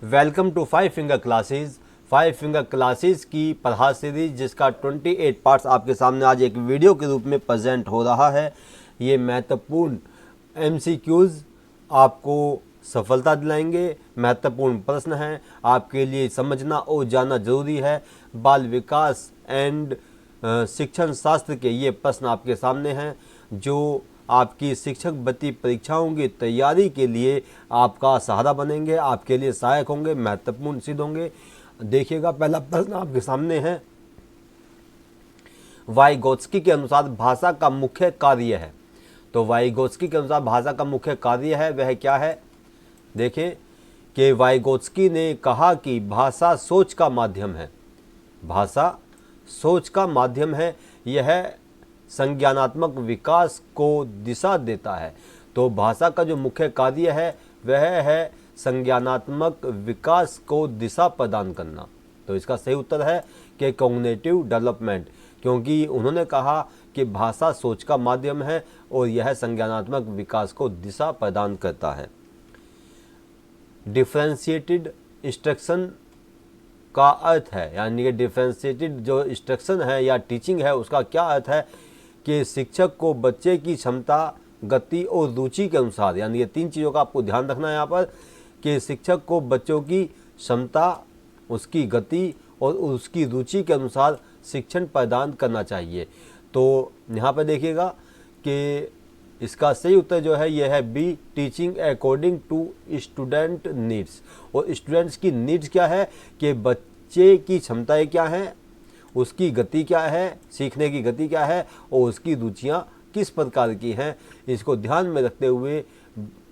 Welcome to five finger classes. Five finger classes की पढ़ा series जिसका 28 पार्ट्स आपके सामने आज एक वीडियो के रूप में प्रेजेंट हो रहा है। ये महत्वपूर्ण MCQs आपको सफलता दिलाएंगे। महत्वपूर्ण प्रश्न हैं, आपके लिए समझना और जानना जरूरी है। बाल विकास एंड शिक्षण शास्त्र के ये प्रश्न आपके सामने हैं जो आपकी शिक्षक भर्ती परीक्षाओं की तैयारी के लिए आपका सहारा बनेंगे, आपके लिए सहायक होंगे, महत्वपूर्ण सिद्ध होंगे। देखिएगा, पहला प्रश्न आपके सामने है। वाइगोत्स्की के अनुसार भाषा का मुख्य कार्य है। तो वाइगोत्स्की के अनुसार भाषा का मुख्य कार्य है वह क्या है? देखें कि वाइगोत्स्की ने कहा कि भाषा सोच का माध्यम है। भाषा सोच का माध्यम है, यह संज्ञानात्मक विकास को दिशा देता है। तो भाषा का जो मुख्य कार्य है वह है संज्ञानात्मक विकास को दिशा प्रदान करना। तो इसका सही उत्तर है कि कॉग्निटिव डेवलपमेंट, क्योंकि उन्होंने कहा कि भाषा सोच का माध्यम है और यह संज्ञानात्मक विकास को दिशा प्रदान करता है। डिफरेंशिएटेड इंस्ट्रक्शन का अर्थ है, यानी कि डिफरेंशिएटेड जो इंस्ट्रक्शन है या टीचिंग है उसका क्या अर्थ है कि शिक्षक को बच्चे की क्षमता, गति और रुचि के अनुसार, यानी ये तीन चीज़ों का आपको ध्यान रखना है यहाँ पर कि शिक्षक को बच्चों की क्षमता, उसकी गति और उसकी रुचि के अनुसार शिक्षण प्रदान करना चाहिए। तो यहाँ पर देखिएगा कि इसका सही उत्तर जो है यह है B, teaching according to student needs. और स्टूडेंट्स की नीड्स क्या है कि बच्चे की क्षमताएं क्या हैं, उसकी गति क्या है, सीखने की गति क्या है और उसकी रुचियाँ किस प्रकार की हैं। इसको ध्यान में रखते हुए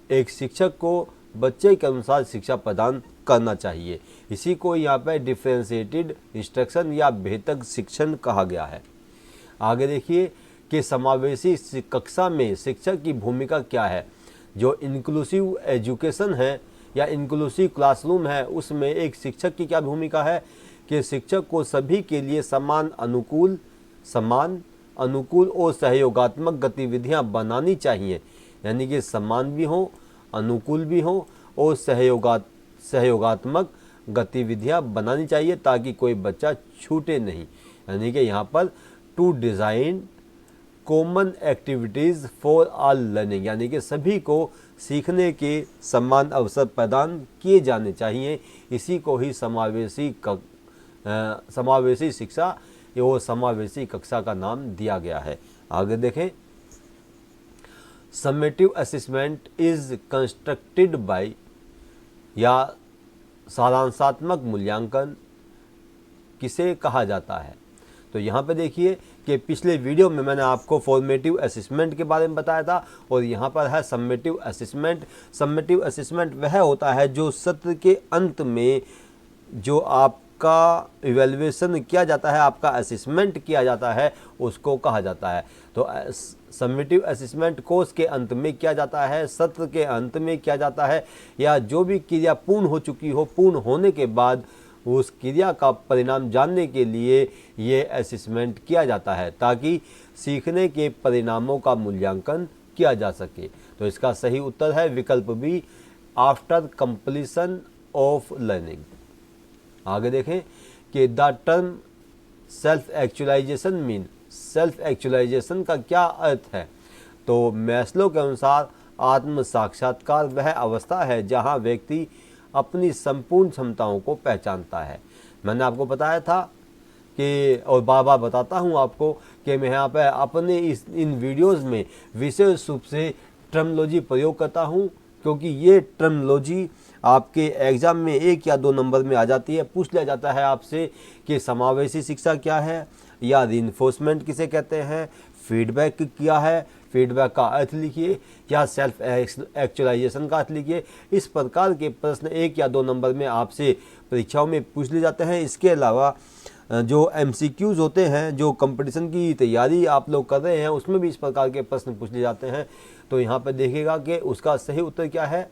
एक शिक्षक को बच्चे के अनुसार शिक्षा प्रदान करना चाहिए। इसी को यहाँ पर डिफरेंशिएटेड इंस्ट्रक्शन या बेहतर शिक्षण कहा गया है। आगे देखिए कि समावेशी कक्षा में शिक्षक की भूमिका क्या है। जो इंक्लूसिव एजुकेशन है या इंक्लूसिव क्लासरूम है उसमें एक शिक्षक की क्या भूमिका है कि शिक्षक को सभी के लिए समान अनुकूल और सहयोगात्मक गतिविधियां बनानी चाहिए। यानी कि समान भी हों, अनुकूल भी हों और सहयोगात्मक गतिविधियां बनानी चाहिए ताकि कोई बच्चा छूटे नहीं। यानी कि यहाँ पर to design common activities for all learning, यानी कि सभी को सीखने के समान अवसर प्रदान किए जाने चाहिए। इसी को ही समावेशी शिक्षा और समावेशी कक्षा का नाम दिया गया है। आगे देखें, summative assessment is constructed by, या सारांशात्मक मूल्यांकन किसे कहा जाता है। तो यहाँ पे देखिए कि पिछले वीडियो में मैंने आपको फॉर्मेटिव असेसमेंट के बारे में बताया था और यहाँ पर है समेटिव असेसमेंट। समेटिव असेसमेंट वह होता है जो सत्र के अंत में जो आपका इवैल्यूएशन किया जाता है, आपका असेसमेंट किया जाता है, उसको कहा जाता है। तो समेटिव असेसमेंट कोर्स के अंत में किया जाता है, सत्र के अंत में किया जाता है, या जो भी क्रिया पूर्ण हो चुकी हो, पूर्ण होने के बाद उस क्रिया का परिणाम जानने के लिए ये असेसमेंट किया जाता है ताकि सीखने के परिणामों का मूल्यांकन किया जा सके। तो इसका सही उत्तर है विकल्प B, after completion of learning. आगे देखें कि the term self actualisation mean, self actualisation का क्या अर्थ है। तो मैस्लो के अनुसार आत्म साक्षात्कार वह अवस्था है जहाँ व्यक्ति अपनी संपूर्ण क्षमताओं को पहचानता है। मैंने आपको बताया था कि, और बार बार बताता हूँ आपको कि मैं यहाँ पर अपने इन वीडियोज़ में विशेष रूप से टर्मिनोलॉजी प्रयोग करता हूँ क्योंकि ये टर्मिनोलॉजी आपके एग्ज़ाम में 1 या 2 नंबर में आ जाती है। पूछ लिया जाता है आपसे कि समावेशी शिक्षा क्या है, या रीइंफोर्समेंट किसे कहते हैं, फीडबैक क्या है, फीडबैक का अर्थ लिखिए, या सेल्फ एक्चुअलाइजेशन का अर्थ लिखिए। इस प्रकार के प्रश्न 1 या 2 नंबर में आपसे परीक्षाओं में पूछ लिए जाते हैं। इसके अलावा जो MCQs होते हैं, जो कंपटीशन की तैयारी आप लोग कर रहे हैं, उसमें भी इस प्रकार के प्रश्न पूछ लिए जाते हैं। तो यहाँ पर देखिएगा कि उसका सही उत्तर क्या है,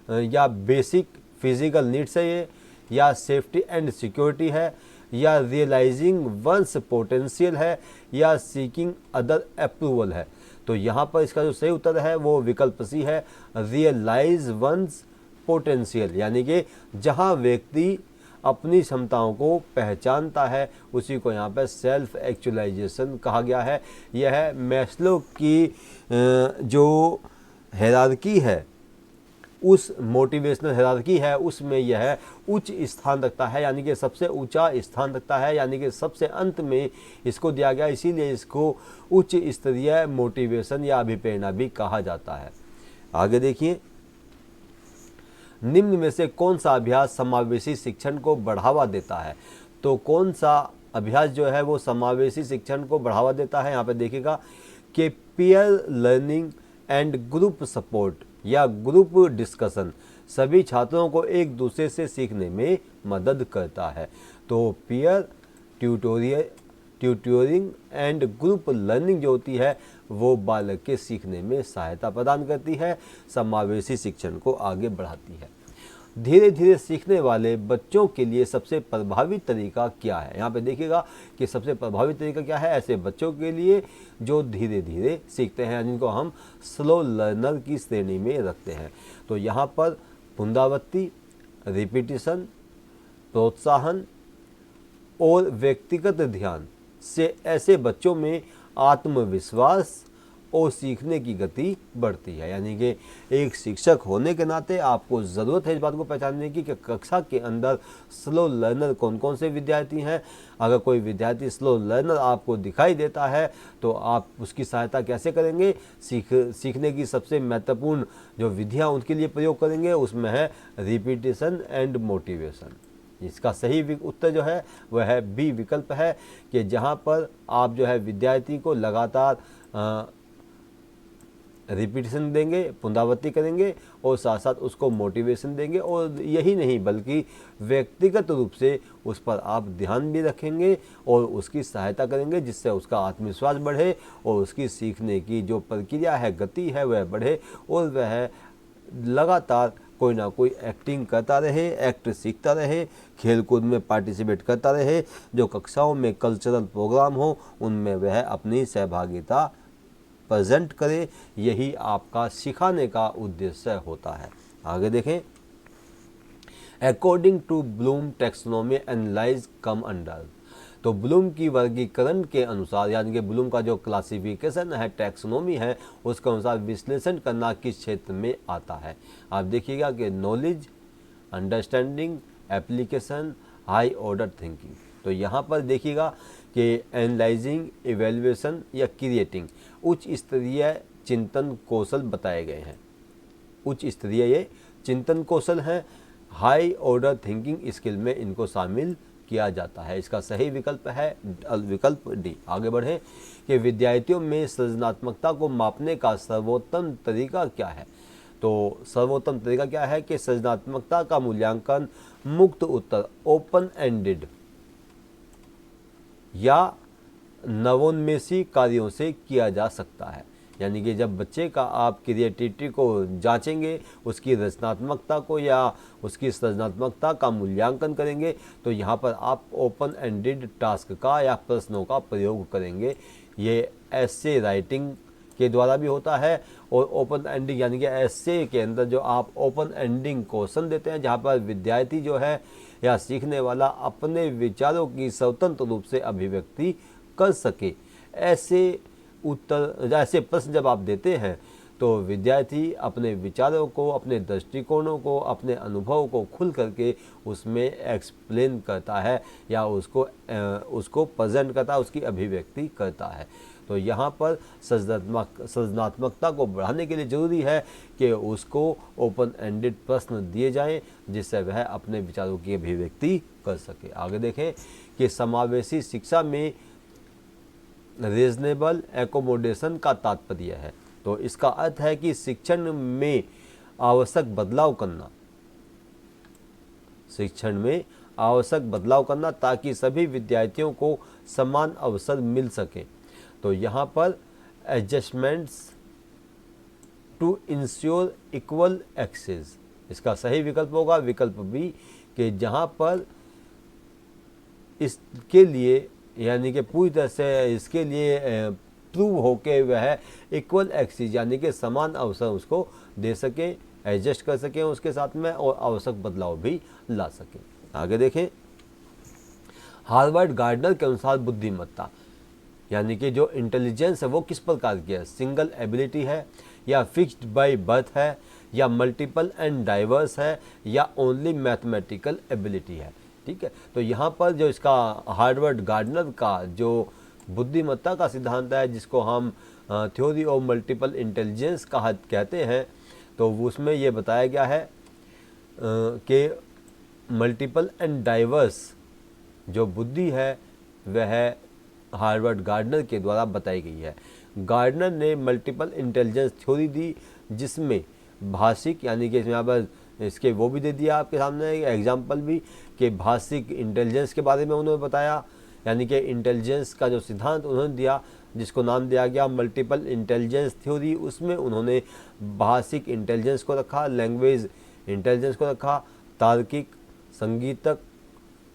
या बेसिक फिजिकल नीड्स है ये, या सेफ्टी एंड सिक्योरिटी है, या रियलाइजिंग वंस पोटेंशियल है, या सीकिंग अदर अप्रूवल है। तो यहाँ पर इसका जो सही उत्तर है वो विकल्प सी है, रियलाइज वंस पोटेंशियल, यानी कि जहाँ व्यक्ति अपनी क्षमताओं को पहचानता है उसी को यहाँ पर सेल्फ एक्चुअलाइजेशन कहा गया है। यह मैस्लो की जो हायरार्की है, उस मोटिवेशनल हायरार्की है, उसमें यह उच्च स्थान रखता है, यानी कि सबसे ऊंचा स्थान रखता है, यानी कि सबसे अंत में इसको दिया गया, इसीलिए इसको उच्च स्तरीय मोटिवेशन या अभिप्रेरणा भी कहा जाता है। आगे देखिए, निम्न में से कौन सा अभ्यास समावेशी शिक्षण को बढ़ावा देता है? तो कौन सा अभ्यास जो है वो समावेशी शिक्षण को बढ़ावा देता है? यहाँ पे देखिएगा कि peer learning and group support या ग्रुप डिस्कशन सभी छात्रों को एक दूसरे से सीखने में मदद करता है। तो peer tutoring and group learning जो होती है वो बालक के सीखने में सहायता प्रदान करती है, समावेशी शिक्षण को आगे बढ़ाती है। धीरे धीरे सीखने वाले बच्चों के लिए सबसे प्रभावी तरीका क्या है? यहाँ पे देखिएगा कि सबसे प्रभावी तरीका क्या है ऐसे बच्चों के लिए जो धीरे धीरे सीखते हैं, जिनको हम स्लो लर्नर की श्रेणी में रखते हैं। तो यहाँ पर पुनरावृत्ति, रिपीटिशन, प्रोत्साहन और व्यक्तिगत ध्यान से ऐसे बच्चों में आत्मविश्वास और सीखने की गति बढ़ती है। यानी कि एक शिक्षक होने के नाते आपको ज़रूरत है इस बात को पहचानने की कि कक्षा के अंदर स्लो लर्नर कौन कौन से विद्यार्थी हैं। अगर कोई विद्यार्थी स्लो लर्नर आपको दिखाई देता है तो आप उसकी सहायता कैसे करेंगे? सीखने की सबसे महत्वपूर्ण जो विधियाँ उनके लिए प्रयोग करेंगे उसमें है रिपीटिशन एंड मोटिवेशन। इसका सही उत्तर जो है वह है बी विकल्प है कि जहाँ पर आप जो है विद्यार्थी को लगातार रिपीटिशन देंगे, पुनरावृत्ति करेंगे और साथ साथ उसको मोटिवेशन देंगे, और यही नहीं बल्कि व्यक्तिगत रूप से उस पर आप ध्यान भी रखेंगे और उसकी सहायता करेंगे जिससे उसका आत्मविश्वास बढ़े और उसकी सीखने की जो प्रक्रिया है, गति है, वह बढ़े और वह लगातार कोई ना कोई एक्टिंग करता रहे, एक्ट सीखता रहे, खेलकूद में पार्टिसिपेट करता रहे, जो कक्षाओं में कल्चरल प्रोग्राम हो उनमें वह अपनी सहभागिता प्रेजेंट करे। यही आपका सिखाने का उद्देश्य होता है। आगे देखें, according to Bloom taxonomy analyse come under. तो ब्लूम की वर्गीकरण के अनुसार, यानी कि ब्लूम का जो क्लासिफिकेशन है, टैक्सोनॉमी है, उसके अनुसार विश्लेषण करना किस क्षेत्र में आता है? आप देखिएगा कि knowledge, understanding, application, high order thinking. तो यहाँ पर देखिएगा कि एनालाइजिंग, इवेल्युएशन या क्रिएटिंग उच्च स्तरीय चिंतन कौशल बताए गए हैं। उच्च स्तरीय ये चिंतन कौशल हैं। हाई ऑर्डर थिंकिंग स्किल में इनको शामिल किया जाता है। इसका सही विकल्प है विकल्प डी। आगे बढ़ें कि विद्यार्थियों में सृजनात्मकता को मापने का सर्वोत्तम तरीका क्या है? तो सर्वोत्तम तरीका क्या है कि सृजनात्मकता का मूल्यांकन मुक्त उत्तर, ओपन एंडेड या नवोन्मेषी कार्यों से किया जा सकता है। यानी कि जब बच्चे का आप क्रिएटिविटी को जांचेंगे, उसकी रचनात्मकता को या उसकी सृजनात्मकता का मूल्यांकन करेंगे, तो यहाँ पर आप ओपन एंडेड टास्क का या प्रश्नों का प्रयोग करेंगे। ये ऐसे राइटिंग के द्वारा भी होता है और ओपन एंडिंग यानी कि ऐसे के अंदर जो आप ओपन एंडिंग क्वेश्चन देते हैं जहाँ पर विद्यार्थी जो है या सीखने वाला अपने विचारों की स्वतंत्र रूप से अभिव्यक्ति कर सके, ऐसे प्रश्न जब आप देते हैं तो विद्यार्थी अपने विचारों को, अपने दृष्टिकोणों को, अपने अनुभव को खुल करके उसमें एक्सप्लेन करता है या उसको प्रेजेंट करता है, उसकी अभिव्यक्ति करता है। तो यहाँ पर सृजनात्मकता को बढ़ाने के लिए ज़रूरी है कि उसको ओपन एंडेड प्रश्न दिए जाएं जिससे वह अपने विचारों की अभिव्यक्ति कर सके। आगे देखें कि समावेशी शिक्षा में रीजनेबल एकोमोडेशन का तात्पर्य है। तो इसका अर्थ है कि शिक्षण में आवश्यक बदलाव करना ताकि सभी विद्यार्थियों को समान अवसर मिल सके। तो यहाँ पर adjustments to ensure equal access, इसका सही विकल्प होगा विकल्प बी कि जहाँ पर इसके लिए यानी कि पूरी तरह से इसके लिए प्रूव होके वह इक्वल एक्सेस यानी कि समान अवसर उसको दे सके एडजस्ट कर सकें उसके साथ में और आवश्यक बदलाव भी ला सकें। आगे देखें, हार्वर्ड गार्डनर के अनुसार बुद्धिमत्ता यानी कि जो इंटेलिजेंस है वो किस प्रकार की है, सिंगल एबिलिटी है या फिक्स्ड बाय बर्थ है या मल्टीपल एंड डाइवर्स है या ओनली मैथमेटिकल एबिलिटी है। ठीक है, तो यहाँ पर जो इसका हार्वर्ड गार्डनर का जो बुद्धिमत्ता का सिद्धांत है, जिसको हम थ्योरी ऑफ मल्टीपल इंटेलिजेंस कहते हैं, तो उसमें ये बताया गया है कि मल्टीपल एंड डाइवर्स जो बुद्धि है वह हार्वर्ड गार्डनर के द्वारा बताई गई है। गार्डनर ने मल्टीपल इंटेलिजेंस थ्योरी दी, जिसमें भाषिक यानी कि इसमें यहाँ पर इसके वो भी दे दिया आपके सामने एग्जाम्पल भी कि भाषिक इंटेलिजेंस के बारे में उन्होंने बताया, यानी कि इंटेलिजेंस का जो सिद्धांत उन्होंने दिया जिसको नाम दिया गया मल्टीपल इंटेलिजेंस थ्योरी, उसमें उन्होंने भाषिक इंटेलिजेंस को रखा, लैंग्वेज इंटेलिजेंस को रखा, तार्किक, संगीतक,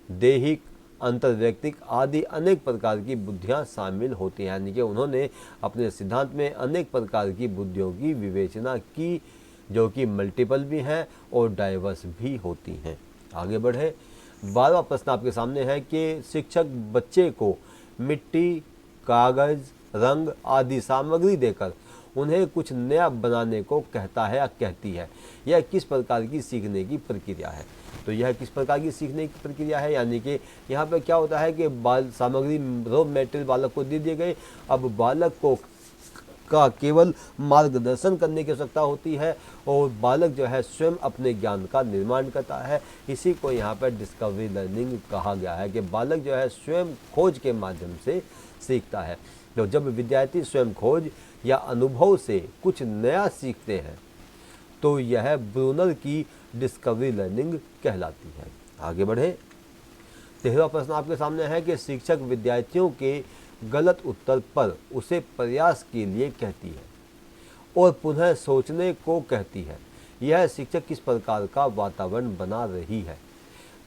देहिक, अंतर्वैयक्तिक आदि अनेक प्रकार की बुद्धियाँ शामिल होती हैं। यानी कि उन्होंने अपने सिद्धांत में अनेक प्रकार की बुद्धियों की विवेचना की जो कि मल्टीपल भी हैं और डाइवर्स भी होती हैं। आगे बढ़े, 12वां प्रश्न आपके सामने है कि शिक्षक बच्चे को मिट्टी, कागज़, रंग आदि सामग्री देकर उन्हें कुछ नया बनाने को कहता है या कहती है। यह किस प्रकार की सीखने की प्रक्रिया है? तो यह किस प्रकार की सीखने की प्रक्रिया है, यानी कि यहाँ पे क्या होता है कि बाल सामग्री रॉ मटेरियल बालक को दे दिए गए, अब बालक को का केवल मार्गदर्शन करने की आवश्यकता होती है और बालक जो है स्वयं अपने ज्ञान का निर्माण करता है। इसी को यहाँ पर डिस्कवरी लर्निंग कहा गया है कि बालक जो है स्वयं खोज के माध्यम से सीखता है। तो जब विद्यार्थी स्वयं खोज या अनुभव से कुछ नया सीखते हैं तो यह ब्रूनर की डिस्कवरी लर्निंग कहलाती है। आगे बढ़े, 13वां प्रश्न आपके सामने है कि शिक्षक विद्यार्थियों के गलत उत्तर पर उसे प्रयास के लिए कहती है और पुनः सोचने को कहती है। यह शिक्षक किस प्रकार का वातावरण बना रही है?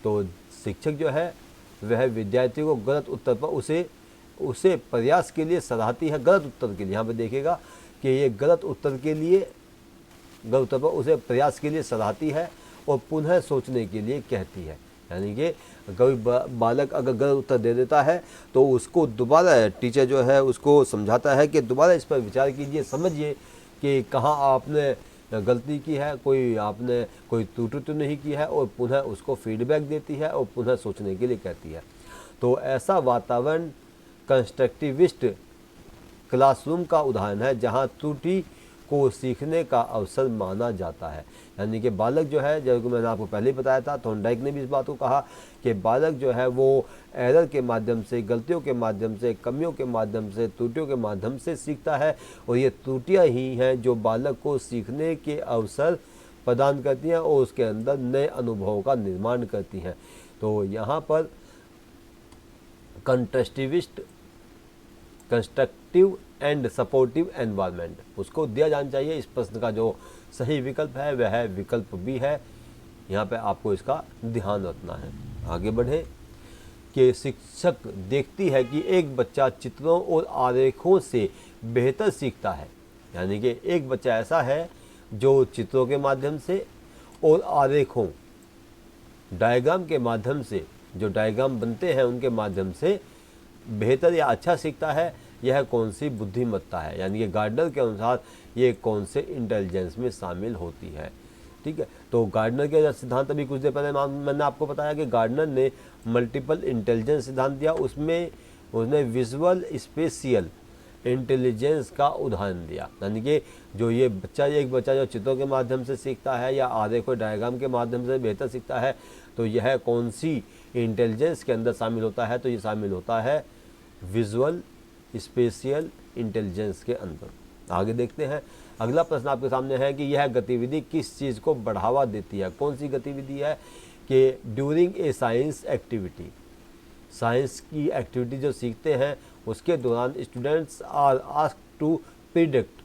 तो शिक्षक जो है वह विद्यार्थी को गलत उत्तर पर उसे प्रयास के लिए सराहती है। गलत उत्तर के लिए यहाँ पे देखिएगा कि ये गलत उत्तर पर उसे प्रयास के लिए सराहती है और पुनः सोचने के लिए कहती है। यानी कि कोई बालक अगर गलत उत्तर दे देता है तो उसको दोबारा टीचर जो है उसको समझाता है कि दोबारा इस पर विचार कीजिए, समझिए कि कहाँ आपने गलती की है, आपने कोई त्रुटि तो नहीं की है, और पुनः उसको फीडबैक देती है और पुनः सोचने के लिए कहती है। तो ऐसा वातावरण कंस्ट्रक्टिविस्ट क्लासरूम का उदाहरण है जहाँ त्रुटि को सीखने का अवसर माना जाता है। यानी कि बालक जो है, जैसे मैंने आपको पहले ही बताया था, थॉर्नडाइक ने भी इस बात को कहा कि बालक जो है वो एरर के माध्यम से, गलतियों के माध्यम से, कमियों के माध्यम से, त्रुटियों के माध्यम से सीखता है और ये त्रुटियाँ ही हैं जो बालक को सीखने के अवसर प्रदान करती हैं और उसके अंदर नए अनुभवों का निर्माण करती हैं। तो यहाँ पर कंस्ट्रक्टिव एंड सपोर्टिव एनवायरनमेंट उसको दिया जाना चाहिए। इस प्रश्न का जो सही विकल्प है वह है विकल्प बी है। यहाँ पे आपको इसका ध्यान रखना है। आगे बढ़े कि शिक्षक देखती है कि एक बच्चा चित्रों और आरेखों से बेहतर सीखता है। यानी कि एक बच्चा ऐसा है जो चित्रों के माध्यम से और आरेखों डायग्राम के माध्यम से, जो डायग्राम बनते हैं उनके माध्यम से बेहतर या अच्छा सीखता है। यह कौन सी बुद्धिमत्ता है, यानी कि गार्डनर के अनुसार ये कौन से इंटेलिजेंस में शामिल होती है। ठीक है, तो गार्डनर के सिद्धांत अभी कुछ देर पहले मैंने आपको बताया कि गार्डनर ने मल्टीपल इंटेलिजेंस सिद्धांत दिया। उसमें उसने विजुअल स्पेशियल इंटेलिजेंस का उदाहरण दिया। यानी कि जो ये एक बच्चा जो चित्रों के माध्यम से सीखता है या आरेखों डायग्राम के माध्यम से बेहतर सीखता है, तो यह कौन सी इंटेलिजेंस के अंदर शामिल होता है? तो ये शामिल होता है विजुअल स्पेशियल इंटेलिजेंस के अंदर। आगे देखते हैं, अगला प्रश्न आपके सामने है कि यह गतिविधि किस चीज़ को बढ़ावा देती है? कौन सी गतिविधि है? कि during a science activity, science की एक्टिविटी जो सीखते हैं उसके दौरान students are asked to predict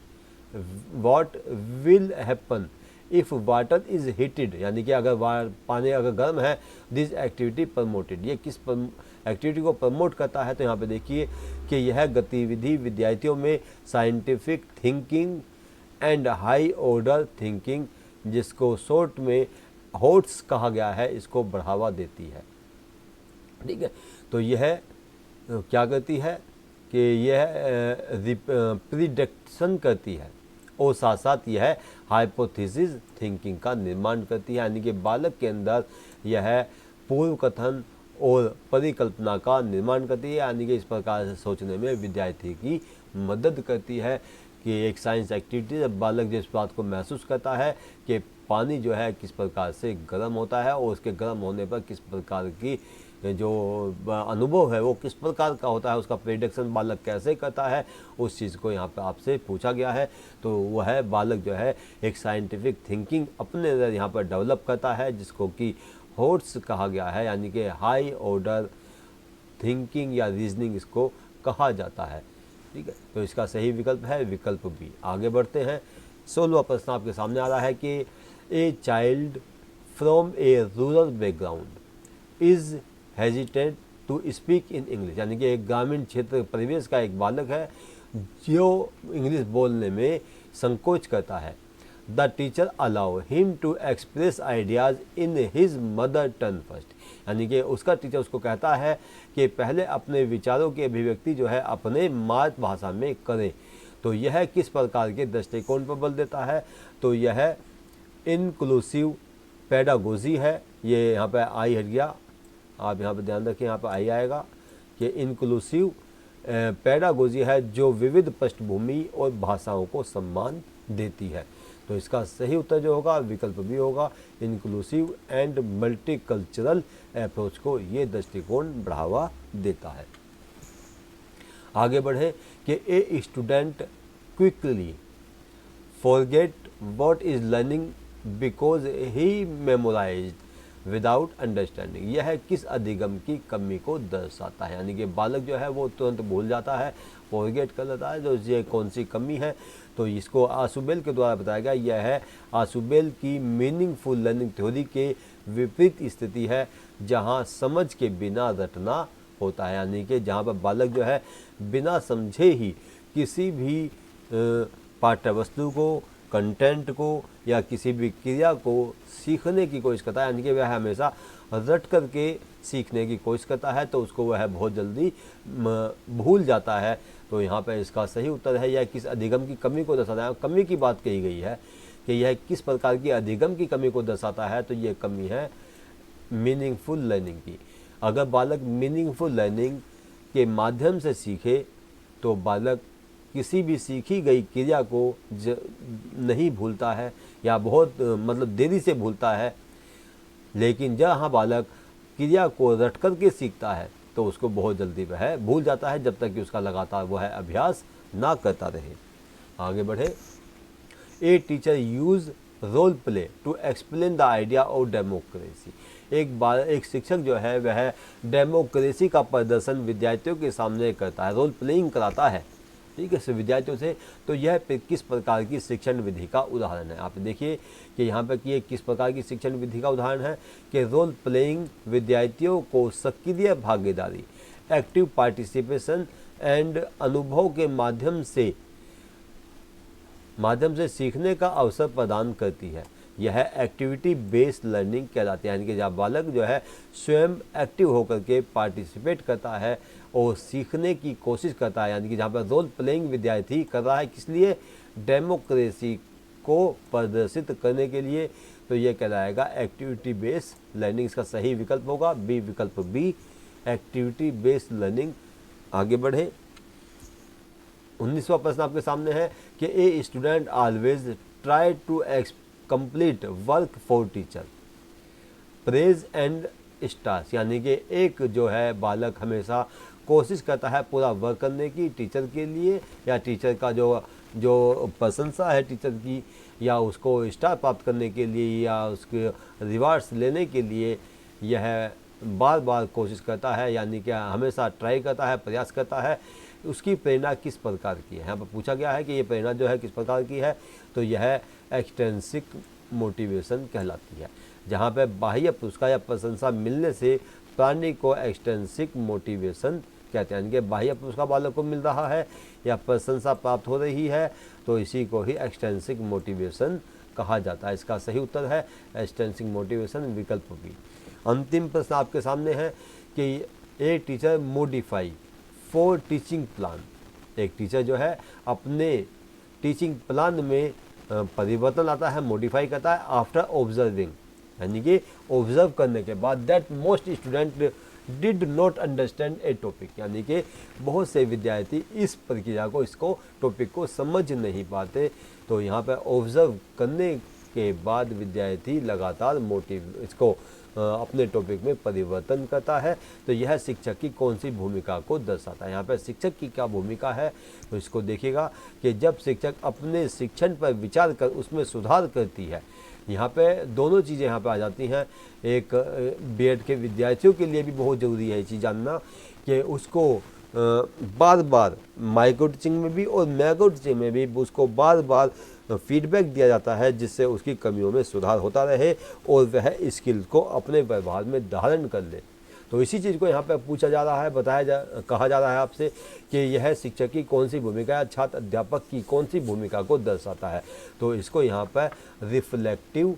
what will happen if water is heated. यानी कि अगर पानी अगर गर्म है, दिस एक्टिविटी प्रमोटेड। ये किस एक्टिविटी को प्रमोट करता है? तो यहाँ पे देखिए कि यह गतिविधि विद्यार्थियों में scientific thinking and high order thinking जिसको शॉर्ट में हॉट्स कहा गया है, इसको बढ़ावा देती है। ठीक है, तो यह क्या करती है कि यह प्रिडिक्शन करती है और साथ साथ यह हाइपोथेसिस थिंकिंग का निर्माण करती है, यानी कि बालक के अंदर यह पूर्व कथन और परिकल्पना का निर्माण करती है, यानी कि इस प्रकार से सोचने में विद्यार्थी की मदद करती है कि एक साइंस एक्टिविटी जब बालक जिस बात को महसूस करता है कि पानी जो है किस प्रकार से गर्म होता है और उसके गर्म होने पर किस प्रकार की जो अनुभव है वो किस प्रकार का होता है, उसका प्रेडिक्शन बालक कैसे करता है, उस चीज़ को यहाँ पर आपसे पूछा गया है। तो वह है बालक जो है एक साइंटिफिक थिंकिंग अपने अंदर यहाँ पर डेवलप करता है, जिसको कि हॉट्स कहा गया है, यानी कि हाई ऑर्डर थिंकिंग या रीजनिंग इसको कहा जाता है। ठीक है, तो इसका सही विकल्प है विकल्प बी। आगे बढ़ते हैं। 16वां प्रश्न आपके सामने आ रहा है कि a child from a rural background is hesitant to speak in English, यानी कि एक ग्रामीण क्षेत्र परिवेश का एक बालक है जो इंग्लिश बोलने में संकोच करता है। The teacher allow him to express ideas in his mother tongue first, यानी कि उसका टीचर उसको कहता है कि पहले अपने विचारों की अभिव्यक्ति जो है अपने मातृभाषा में करें। तो यह किस प्रकार के दृष्टिकोण पर बल देता है? तो यह इनक्लूसिव पेडागोजी है। ये यहाँ पर आई हट गया, आप यहाँ पर ध्यान रखें, यहाँ पर आई आएगा कि इनक्लूसिव पेडागोजी है जो विविध पृष्ठभूमि और भाषाओं को सम्मान देती है। तो इसका सही उत्तर जो होगा विकल्प भी होगा, इंक्लूसिव एंड मल्टीकल्चरल अप्रोच को ये दृष्टिकोण बढ़ावा देता है। आगे बढ़े कि a student quickly forget what is learning because he memorised without understanding, यह किस अधिगम की कमी को दर्शाता है? यानी कि बालक जो है वो तुरंत भूल जाता है, फॉरगेट कर लेता है, जो ये कौन सी कमी है? तो इसको आशुबेल के द्वारा बताया गया, यह है आशुबेल की मीनिंगफुल लर्निंग थ्योरी के विपरीत स्थिति है, जहाँ समझ के बिना रटना होता है, यानी कि जहाँ पर बालक जो है बिना समझे ही किसी भी पाठ्यवस्तु को, कंटेंट को या किसी भी क्रिया को सीखने की कोशिश करता है, यानी कि वह हमेशा रट करके सीखने की कोशिश करता है, तो उसको वह बहुत जल्दी भूल जाता है। तो यहाँ पर इसका सही उत्तर है यह किस अधिगम की कमी को दर्शाता है। कमी की बात कही गई है कि यह किस प्रकार की अधिगम की कमी को दर्शाता है, तो ये कमी है मीनिंगफुल लर्निंग की। अगर बालक मीनिंगफुल लर्निंग के माध्यम से सीखे तो बालक किसी भी सीखी गई क्रिया को नहीं भूलता है या बहुत देरी से भूलता है, लेकिन जहाँ बालक क्रिया को रट कर के सीखता है तो उसको बहुत जल्दी वह भूल जाता है, जब तक कि उसका लगातार वह अभ्यास ना करता रहे। आगे बढ़े। A teacher use role play to explain the idea of democracy, एक शिक्षक जो है वह डेमोक्रेसी का प्रदर्शन विद्यार्थियों के सामने करता है, रोल प्लेइंग कराता है, ठीक है, विद्यार्थियों से। तो यह किस प्रकार की शिक्षण विधि का उदाहरण है? आप देखिए कि यहाँ पर कि ये किस प्रकार की शिक्षण विधि का उदाहरण है कि रोल प्लेइंग विद्यार्थियों को सक्रिय भागीदारी, एक्टिव पार्टिसिपेशन एंड अनुभव के माध्यम से सीखने का अवसर प्रदान करती है। यह एक्टिविटी बेस्ड लर्निंग कहलाती है, यानी कि जब बालक जो है स्वयं एक्टिव होकर के पार्टिसिपेट करता है और सीखने की कोशिश करता है, यानी कि जहाँ पर रोल प्लेइंग विद्यार्थी कर रहा है, किस लिए? डेमोक्रेसी को प्रदर्शित करने के लिए। तो ये कहलाएगा एक्टिविटी बेस्ड लर्निंग। इसका सही विकल्प होगा बी, विकल्प बी, एक्टिविटी बेस्ड लर्निंग। आगे बढ़े। 19वां प्रश्न आपके सामने है कि a student always try to complete work for teacher, praise and stars, यानी कि एक जो है बालक हमेशा कोशिश करता है पूरा वर्क करने की टीचर के लिए, या टीचर का जो प्रशंसा है टीचर की, या उसको स्टार प्राप्त करने के लिए, या उसके रिवार्ड्स लेने के लिए यह बार बार कोशिश करता है, यानी कि हमेशा ट्राई करता है, प्रयास करता है। उसकी प्रेरणा किस प्रकार की है? यहाँ पर पूछा गया है कि ये प्रेरणा जो है किस प्रकार की है, तो यह एक्सट्रिंसिक मोटिवेशन कहलाती है, जहाँ पे बाह्य पुरस्कार या प्रशंसा मिलने से प्राणी को एक्सट्रिंसिक मोटिवेशन कहते हैं, यानी कि बाह्य पुरस्कार बालक को मिल रहा है या प्रशंसा प्राप्त हो रही है, तो इसी को ही एक्सट्रिंसिक मोटिवेशन कहा जाता है? इसका सही उत्तर है एक्सटेंसिव मोटिवेशन विकल्प बी। अंतिम प्रश्न आपके सामने है कि a teacher modify for teaching plan. एक टीचर जो है अपने टीचिंग प्लान में परिवर्तन आता है, मॉडिफाई करता है आफ्टर ऑब्जर्विंग, यानी कि ऑब्जर्व करने के बाद that most student did not understand A topic, यानी कि बहुत से विद्यार्थी इस प्रक्रिया को, इसको टॉपिक को समझ नहीं पाते। तो यहाँ पर ऑब्जर्व करने के बाद विद्यार्थी लगातार इसको अपने टॉपिक में परिवर्तन करता है। तो यह शिक्षक की कौन सी भूमिका को दर्शाता है? यहाँ पर शिक्षक की क्या भूमिका है, तो इसको देखिएगा कि जब शिक्षक अपने शिक्षण पर विचार कर उसमें सुधार करती है। यहाँ पे दोनों चीज़ें यहाँ पे आ जाती हैं। एक बीएड के विद्यार्थियों के लिए भी बहुत ज़रूरी है ये चीज़ जानना कि उसको बार बार माइक्रो टीचिंग में भी और मैक्रो टीचिंग में भी उसको बार बार फीडबैक दिया जाता है, जिससे उसकी कमियों में सुधार होता रहे और वह स्किल को अपने व्यवहार में धारण कर ले। तो इसी चीज़ को यहाँ पर पूछा जा रहा है, कहा जा रहा है आपसे कि यह शिक्षक की कौन सी भूमिका है, छात्र अध्यापक की कौन सी भूमिका को दर्शाता है। तो इसको यहाँ पर रिफ्लेक्टिव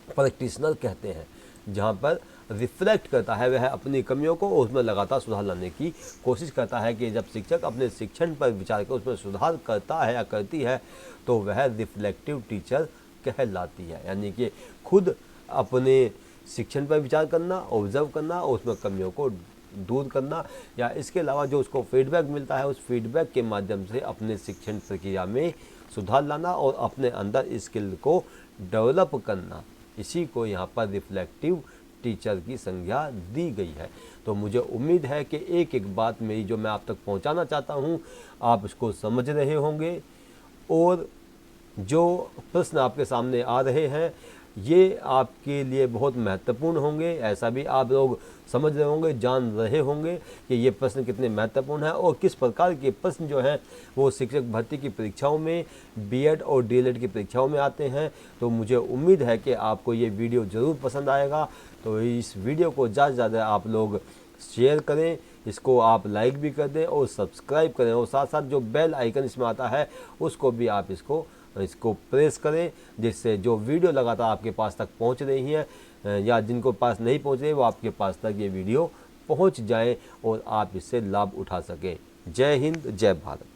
प्रैक्टिशनर कहते हैं, जहाँ पर रिफ्लेक्ट करता है वह अपनी कमियों को और उसमें लगातार सुधार लाने की कोशिश करता है। कि जब शिक्षक अपने शिक्षण पर विचार कर उसमें सुधार करता है या करती है तो वह रिफ्लेक्टिव टीचर कहलाती है, यानी कि खुद अपने शिक्षण पर विचार करना, ऑब्जर्व करना और उसमें कमियों को दूर करना, या इसके अलावा जो उसको फीडबैक मिलता है उस फीडबैक के माध्यम से अपने शिक्षण प्रक्रिया में सुधार लाना और अपने अंदर स्किल को डेवलप करना। इसी को यहाँ पर रिफ्लेक्टिव टीचर की संज्ञा दी गई है। तो मुझे उम्मीद है कि एक एक बात मेरी जो मैं आप तक पहुँचाना चाहता हूँ आप इसको समझ रहे होंगे, और जो प्रश्न आपके सामने आ रहे हैं ये आपके लिए बहुत महत्वपूर्ण होंगे। ऐसा भी आप लोग समझ रहे होंगे, जान रहे होंगे कि ये प्रश्न कितने महत्वपूर्ण हैं और किस प्रकार के प्रश्न जो हैं वो शिक्षक भर्ती की परीक्षाओं में, बीएड और डीएलएड की परीक्षाओं में आते हैं। तो मुझे उम्मीद है कि आपको ये वीडियो ज़रूर पसंद आएगा। तो इस वीडियो को ज़्यादा से ज़्यादा आप लोग शेयर करें, इसको आप लाइक भी कर दें और सब्सक्राइब करें, और साथ साथ जो बेल आइकन इसमें आता है उसको भी आप इसको प्रेस करें, जिससे जो वीडियो लगातार आपके पास तक पहुंच रही है या जिनको पास नहीं पहुंच रही वो आपके पास तक ये वीडियो पहुंच जाए और आप इससे लाभ उठा सकें। जय हिंद, जय भारत।